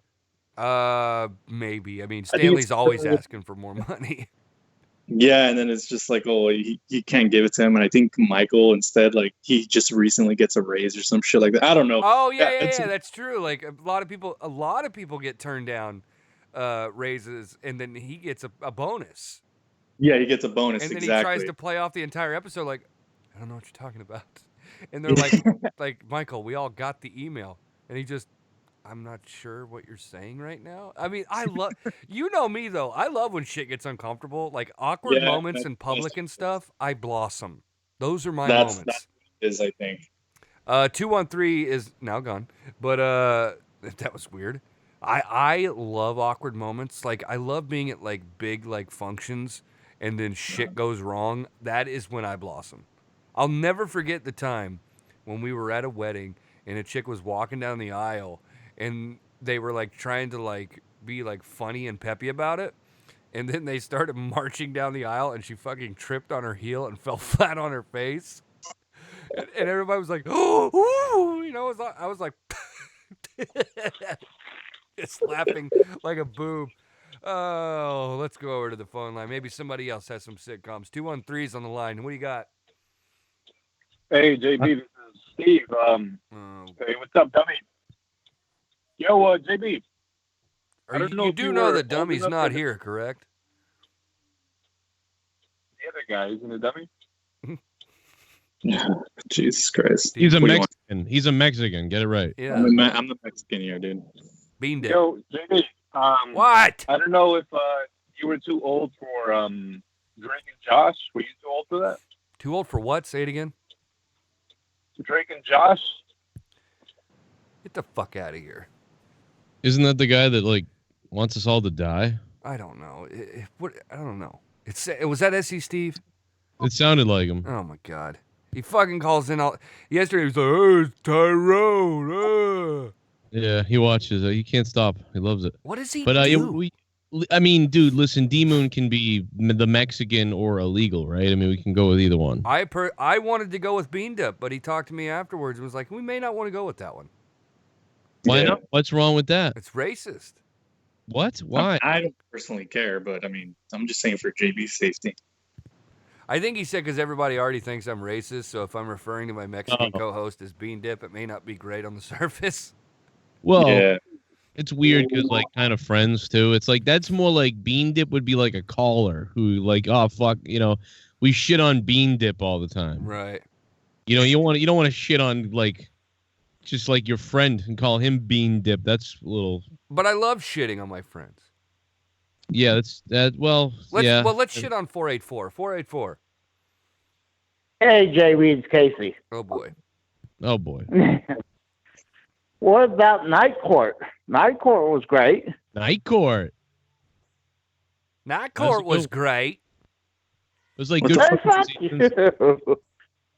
Maybe. I mean, Stanley's always asking for more money. Yeah, and then it's just like, oh, he can't give it to him, and I think Michael instead, like, he just recently gets a raise or some shit like that. I don't know. Oh yeah, that's true. Like a lot of people get turned down raises, and then he gets a bonus. Yeah, he gets a bonus. And then exactly. He tries to play off the entire episode, like, I don't know what you're talking about. And they're like, Michael, we all got the email, and he just, I'm not sure what you're saying right now. I mean, I love, you know me though. I love when shit gets uncomfortable, like awkward moments in public and stuff. I blossom. Those are my moments. That's what it is, I think. 213 is now gone, but that was weird. I love awkward moments. Like I love being at like big like functions, and then shit goes wrong. That is when I blossom. I'll never forget the time when we were at a wedding and a chick was walking down the aisle. And they were like trying to like be like funny and peppy about it, and then they started marching down the aisle, and she fucking tripped on her heel and fell flat on her face, and everybody was like, "Oh, you know," I was like, just laughing like a boob. Oh, let's go over to the phone line. Maybe somebody else has some sitcoms. 213's on the line. What do you got? Hey, JB, this is Steve. Hey, what's up, dummy? Yo, JB. You do know that Dummy's not here, correct? The other guy, isn't a dummy? Jesus Christ. He's a Mexican. He's a Mexican. Get it right. Yeah. I'm the Mexican here, dude. Bean dip. Yo, JB. What? I don't know if you were too old for Drake and Josh. Were you too old for that? Too old for what? Say it again. Drake and Josh? Get the fuck out of here. Isn't that the guy that like wants us all to die? I don't know. I don't know. Was that SC Steve? It sounded like him. Oh my god. He fucking calls in all yesterday. He was like, "Oh, it's Tyrone." Yeah, he watches. He can't stop. He loves it. What does he do? I mean, dude, listen. D-Moon can be the Mexican or illegal, right? I mean, we can go with either one. I wanted to go with Bean Dip, but he talked to me afterwards and was like, "We may not want to go with that one." Why not? What's wrong with that? It's racist. What? Why? I don't personally care, but I mean, I'm just saying for JB's safety. I think he said because everybody already thinks I'm racist, so if I'm referring to my Mexican co-host as Bean Dip, it may not be great on the surface. Well, it's weird because, like, kind of friends, too. It's like, that's more like Bean Dip would be like a caller who, like, oh, fuck, you know, we shit on Bean Dip all the time. Right. You know, you don't want to shit on, like, just like your friend and call him Bean Dip. That's a little. But I love shitting on my friends. Yeah, that's that. Well, Well, let's shit on 484. 484. Hey, JB, it's Casey. Oh boy. Oh boy. What about Night Court? Night Court was great. Night Court. Night Court was great. It was like good.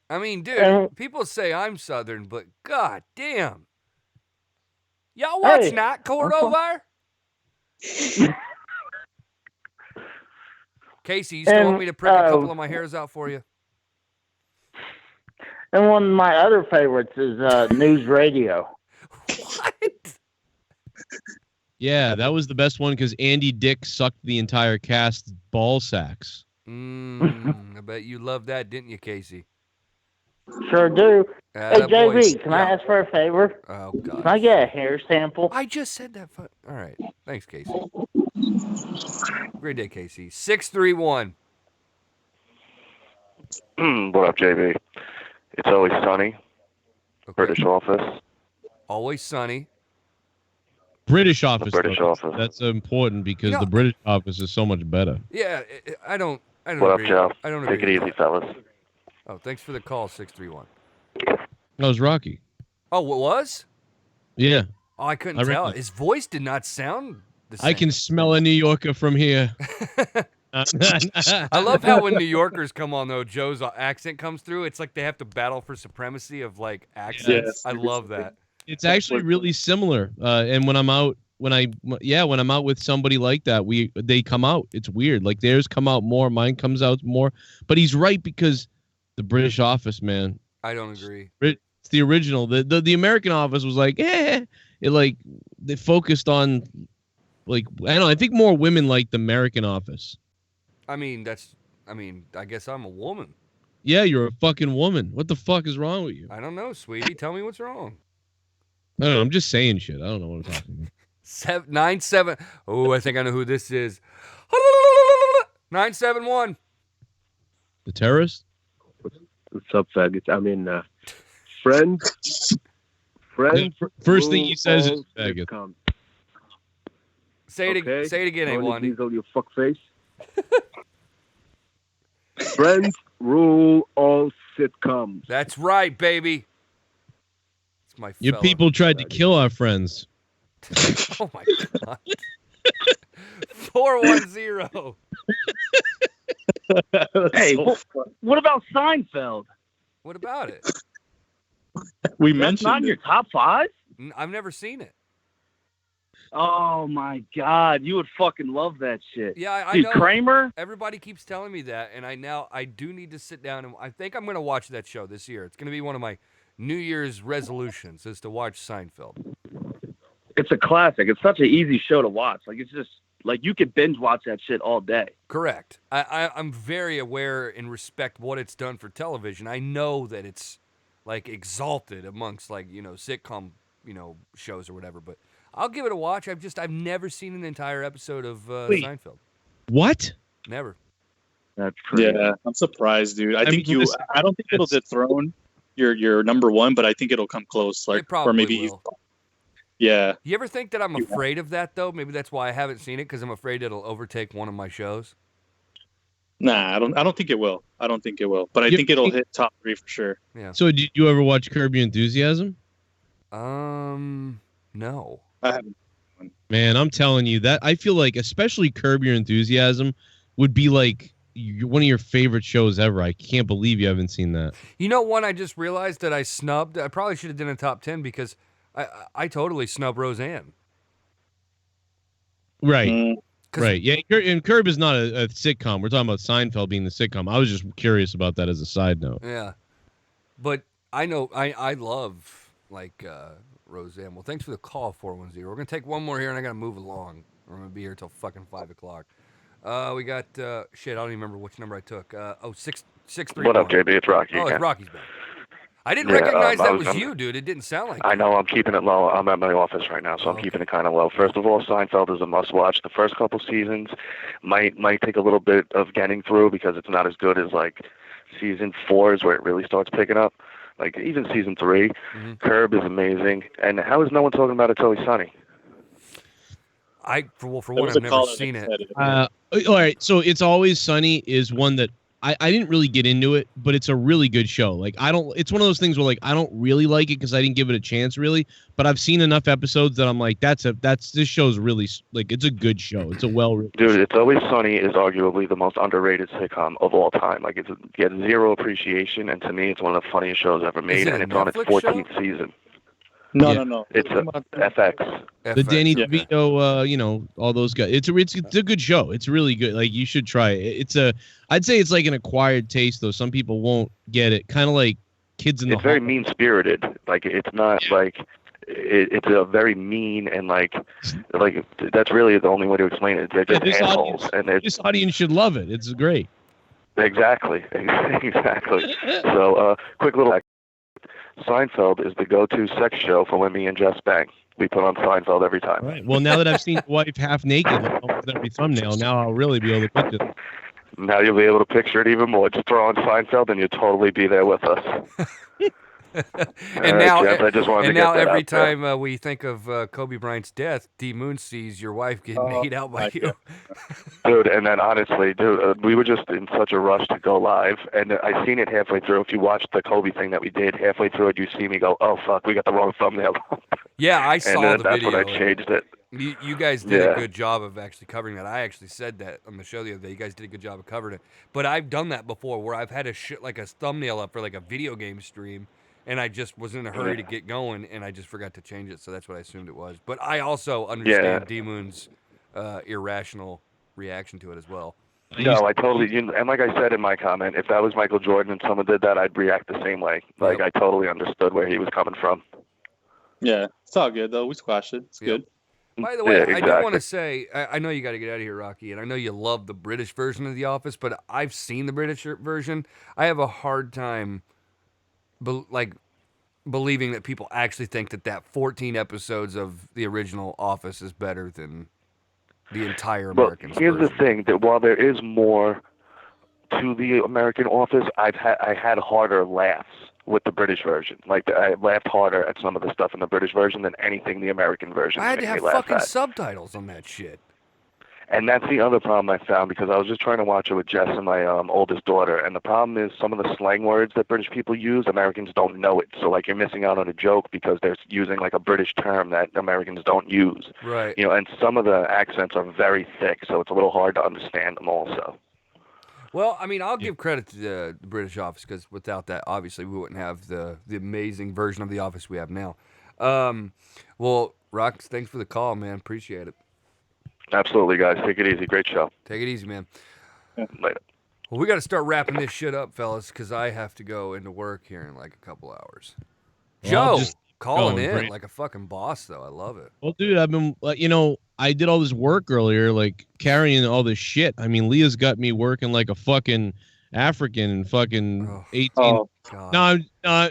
I mean, dude, people say I'm Southern, but god damn. Y'all watch Night Court over there? Casey, you still want me to prick a couple of my hairs out for you? And one of my other favorites is News Radio. What? Yeah, that was the best one because Andy Dick sucked the entire cast's ball sacks. I bet you loved that, didn't you, Casey? Sure do. Hey, JB, can I ask for a favor? Oh, God. Can I get a hair sample? I just said that. All right. Thanks, Casey. Great day, Casey. 631. What up, JB? It's always sunny. Okay. British Office. Always sunny. British Office. British Office. That's important because the British Office is so much better. Yeah, I don't what agree. What up, Joe? I don't Take agree. it easy, fellas. Oh, thanks for the call, 631. That was Rocky. Oh, what was? Yeah. Oh, I couldn't tell. His voice did not sound the same. I can smell a New Yorker from here. I love how when New Yorkers come on, though, Joe's accent comes through. It's like they have to battle for supremacy of, like, accents. Yes. I love that. It's actually really similar. And when I'm out, when I'm out with somebody like that, they come out. It's weird. Like theirs come out more, mine comes out more. But he's right because the British Office, man. I don't agree. It's the original. The American Office was like, it like they focused on like I don't know. I think more women like the American Office. I guess I'm a woman. Yeah, you're a fucking woman. What the fuck is wrong with you? I don't know, sweetie. Tell me what's wrong. I don't know. I'm just saying shit. I don't know what I'm talking about. 97. Oh, I think I know who this is. 971. The terrorist? What's up, faggots? I mean, friends. First thing he says is faggot. Say it again, A1. Diesel, you fuckface. Friends rule all sitcoms. That's right, baby. It's my Your people tried to kill our friends. Oh my god. 410. Hey, what about Seinfeld? What about it? We That's mentioned not in your top 5? I've never seen it. Oh my god, you would fucking love that shit. Yeah, I Dude, know. Kramer? Everybody keeps telling me that, and I do need to sit down and I think I'm going to watch that show this year. It's going to be one of my New Year's resolutions is to watch Seinfeld. It's a classic. It's such an easy show to watch. Like it's just like you could binge watch that shit all day. Correct. I'm very aware and respect what it's done for television. I know that it's like exalted amongst like, sitcom, shows or whatever, but I'll give it a watch. I've never seen an entire episode of Seinfeld. What? Never. That's crazy. Yeah, I'm surprised, dude. I don't think it'll dethrone your number one, but I think it'll come close. Like, It probably or maybe will. Yeah. You ever think that I'm afraid of that, though? Maybe that's why I haven't seen it, because I'm afraid it'll overtake one of my shows. Nah, I don't think it will. I don't think it will. But I think it'll hit top 3 for sure. Yeah. So did you ever watch Curb Your Enthusiasm? No. I haven't. Man, I'm telling you that I feel like especially Curb Your Enthusiasm would be like one of your favorite shows ever. I can't believe you haven't seen that. You know, one I just realized that I snubbed. I probably should have done a top 10 because I totally snub Roseanne. Right. Right. Yeah. And Curb is not a sitcom. We're talking about Seinfeld being the sitcom. I was just curious about that as a side note. Yeah. But I know I love like Roseanne. Well, thanks for the call, 410. We're gonna take one more here, and I gotta move along. We're gonna be here till fucking 5 o'clock. We got shit. I don't even remember which number I took. 631. What up, JB? It's Rocky. Oh, again. it's Rocky's back. I didn't recognize that was you, dude. It didn't sound like. I know. I'm keeping it low. I'm at my office right now, so I'm keeping it kind of low. First of all, Seinfeld is a must-watch. The first couple seasons might take a little bit of getting through because it's not as good as like season 4 is where it really starts picking up. Like even season 3, Curb is amazing. And how is no one talking about It's Always Sunny? For one, I've never seen it. All right, so It's Always Sunny is one that I didn't really get into it, but it's a really good show. Like it's one of those things where like I don't really like it because I didn't give it a chance really, but I've seen enough episodes that I'm like this show's really like it's a good show. It's a well-written Dude, show. It's Always Sunny is arguably the most underrated sitcom of all time. Like it gets zero appreciation, and to me, it's one of the funniest shows ever made, and it's on its 14th season. No. It's FX. The Danny DeVito, all those guys. It's a good show. It's really good. Like you should try it. I'd say it's like an acquired taste though. Some people won't get it. Kind of like Kids in the It's very Hall. mean-spirited. Like it's not like it's a very mean and like that's really the only way to explain it. They're just assholes, and this audience should love it. It's great. Exactly. So, quick little. Seinfeld is the go-to sex show for when me and Jess bang. We put on Seinfeld every time. Right. Well, now that I've seen your wife half naked with every thumbnail, now I'll really be able to picture it. Now you'll be able to picture it even more. Just throw on Seinfeld and you'll totally be there with us. And now, Jeff, I just wanted to get that every out there. time we think of Kobe Bryant's death, D Moon sees your wife getting ate out by you. Dude, and then honestly, we were just in such a rush to go live, and I seen it halfway through. If you watched the Kobe thing that we did, halfway through it, you see me go, "Oh fuck, we got the wrong thumbnail." Yeah, I saw and the that's video. when I changed it. You guys did a good job of actually covering that. I actually said that on the show the other day. You guys did a good job of covering it. But I've done that before, where I've had a thumbnail up for like a video game stream, and I just was in a hurry to get going, and I just forgot to change it. So that's what I assumed it was. But I also understand D Moon's irrational reaction to it as well. No, I totally, and like I said in my comment, if that was Michael Jordan and someone did that, I'd react the same way. Like I totally understood where he was coming from. Yeah, it's all good though. We squashed it. It's good. By the way, exactly. I do want to say, I know you got to get out of here, Rocky, and I know you love the British version of The Office, but I've seen the British version. I have a hard time, believing that people actually think that 14 episodes of the original Office is better than the entire American version. Here's the thing, that while there is more to the American Office, I had harder laughs with the British version. Like I laughed harder at some of the stuff in the British version than anything the American version. I had to made have me laugh fucking at. subtitles on that shit. And that's the other problem I found, because I was just trying to watch it with Jess and my oldest daughter, and the problem is some of the slang words that British people use, Americans don't know it. So like you're missing out on a joke because they're using like a British term that Americans don't use. Right. And some of the accents are very thick, so it's a little hard to understand them also. Well, I mean, I'll give credit to the British Office, because without that, obviously, we wouldn't have the amazing version of The Office we have now. Well, Rox, thanks for the call, man. Appreciate it. Absolutely, guys. Take it easy. Great show. Take it easy, man. Later. Well, we got to start wrapping this shit up, fellas, because I have to go into work here in like a couple hours. Well, Joe, calling going, in Brent. like a fucking boss, though. I love it. Well, dude, I've been, I did all this work earlier, like carrying all this shit. I mean, Leah's got me working like a fucking African and fucking 18. Oh, God.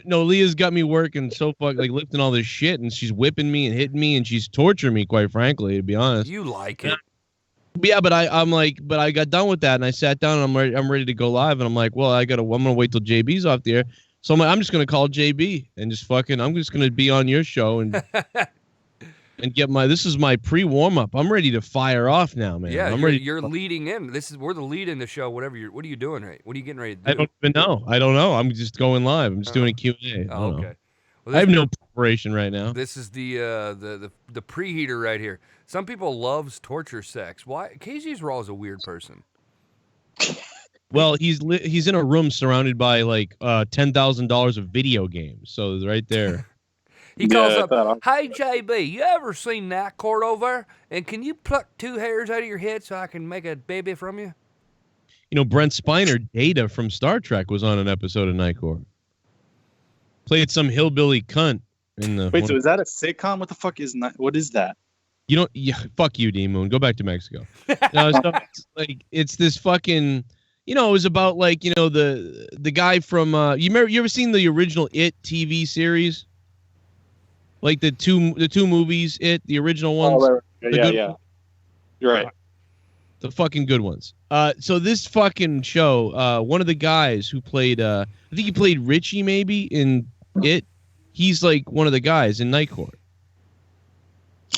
No, Leah's got me working so like lifting all this shit, and she's whipping me and hitting me, and she's torturing me, quite frankly, to be honest. You like it. Yeah, but I got done with that, and I sat down, and I'm ready to go live, and I'm like, well, I'm gonna wait till JB's off the air. So I'm just gonna call JB and just I'm just gonna be on your show and and get this is my pre-warm up. I'm ready to fire off now, man. Yeah, I'm ready. You're leading in. We're the lead in the show. What are you doing? Right? What are you getting ready to do? I don't even know. I don't know. I'm just going live. I'm just doing a Q&A. Oh, okay. Well, I have no preparation right now. This is the preheater right here. Some people loves torture sex. Why? KG's Raw is a weird person. Well, he's in a room surrounded by like $10,000 of video games. So right there. He calls up, "Hey JB, you ever seen Night Court over? And can you pluck 2 hairs out of your head so I can make a baby from you?" Brent Spiner, Data from Star Trek, was on an episode of Night Court. Played some hillbilly cunt in the. Wait, so is that a sitcom? What the fuck is what is that? Fuck you, D Moon. Go back to Mexico. No, it's this fucking. It was about the guy from. You ever seen the original It TV series? Like the two movies, the original ones. Oh, yeah. You're right. The fucking good ones. So this fucking show, one of the guys who played, I think he played Richie maybe in It. He's like one of the guys in Night Court.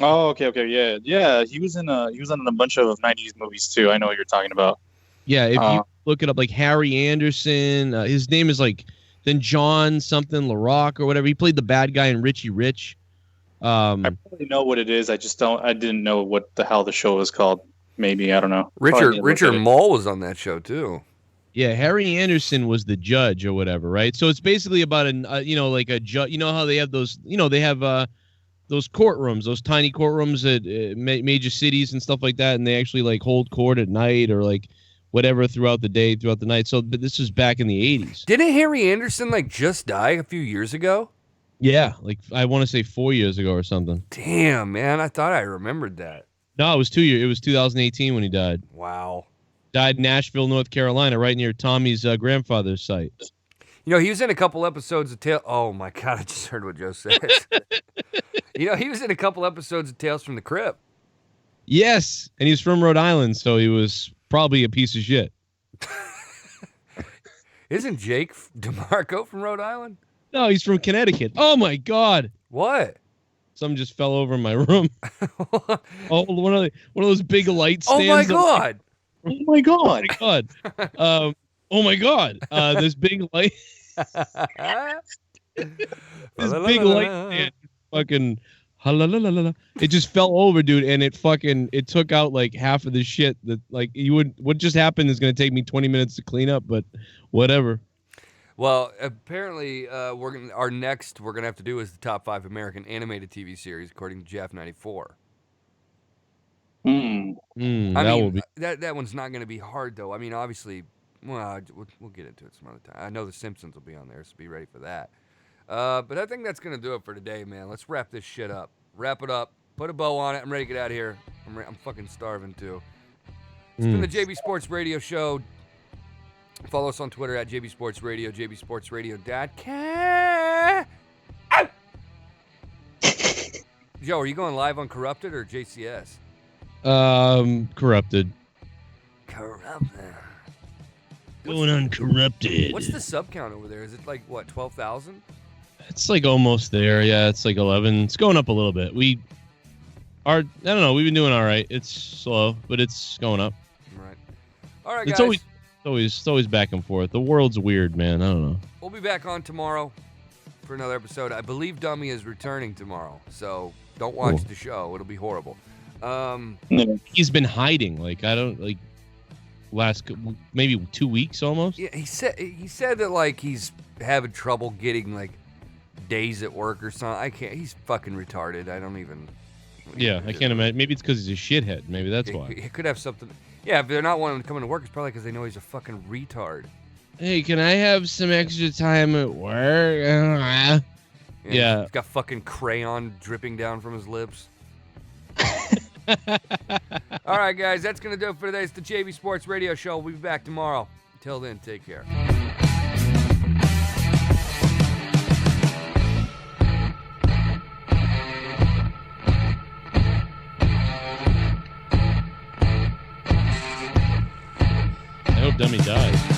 Oh, okay, yeah. He was in a bunch of '90s movies too. I know what you're talking about. Yeah, if you look it up, like Harry Anderson, his name is like then John something LaRock or whatever. He played the bad guy in Richie Rich. I probably know what it is. I didn't know what the hell the show was called. Maybe, I don't know. Richard Moll was on that show too. Yeah, Harry Anderson was the judge or whatever, right? So it's basically about like a judge. You know how they have those, they have those courtrooms, those tiny courtrooms at major cities and stuff like that, and they actually like hold court at night or like whatever throughout the day, throughout the night. So, but this was back in the 80s. Didn't Harry Anderson like just die a few years ago? Yeah, like I want to say 4 years ago or something. Damn, man, I thought I remembered that. No, it was 2 years. It was 2018 when he died. Wow. Died in Nashville, North Carolina, right near Tommy's grandfather's site. He was in a couple episodes of Tales. Oh my God, I just heard what Joe says. He was in a couple episodes of Tales from the Crypt. Yes, and he's from Rhode Island, so he was probably a piece of shit. Isn't Jake DeMarco from Rhode Island? No, he's from Connecticut. Oh my God. What? Something just fell over in my room. One of those big light stands. Oh my God. Oh my God. Oh my God. This big light. This big light stand fucking. It just fell over, dude, and it took out like half of the shit that like what just happened is gonna take me 20 minutes to clean up, but whatever. Well, apparently, we're gonna have to do is the top 5 American animated TV series according to Jeff 94. That one's not gonna be hard though. I mean, obviously, well, we'll get into it some other time. I know The Simpsons will be on there, so be ready for that. But I think that's gonna do it for today, man. Let's wrap this shit up. Wrap it up. Put a bow on it. I'm ready to get out of here. I'm fucking starving too. It's been the JB Sports Radio Show. Follow us on Twitter at JB Sports Radio, jbsportsradio.com. Joe, are you going live on Corrupted or JCS? Corrupted. Corrupted. Going on Corrupted. What's the sub count over there? Is it like, what, 12,000? It's like almost there. Yeah, it's like 11. It's going up a little bit. I don't know. We've been doing all right. It's slow, but it's going up. Right. All right, guys. It's always back and forth. The world's weird, man. I don't know. We'll be back on tomorrow for another episode. I believe Dummy is returning tomorrow, so don't watch the show. It'll be horrible. He's been hiding. Like, I don't like last maybe 2 weeks almost. Yeah, he said that like he's having trouble getting like days at work or something. I can't. He's fucking retarded. I don't even. Yeah, I can't imagine. Maybe it's because he's a shithead. Maybe that's why. He could have something. Yeah, if they're not wanting to come into work, it's probably because they know he's a fucking retard. Hey, can I have some extra time at work? Yeah. He's got fucking crayon dripping down from his lips. All right, guys, that's going to do it for today. It's the JV Sports Radio Show. We'll be back tomorrow. Until then, take care. I hope Dummy dies.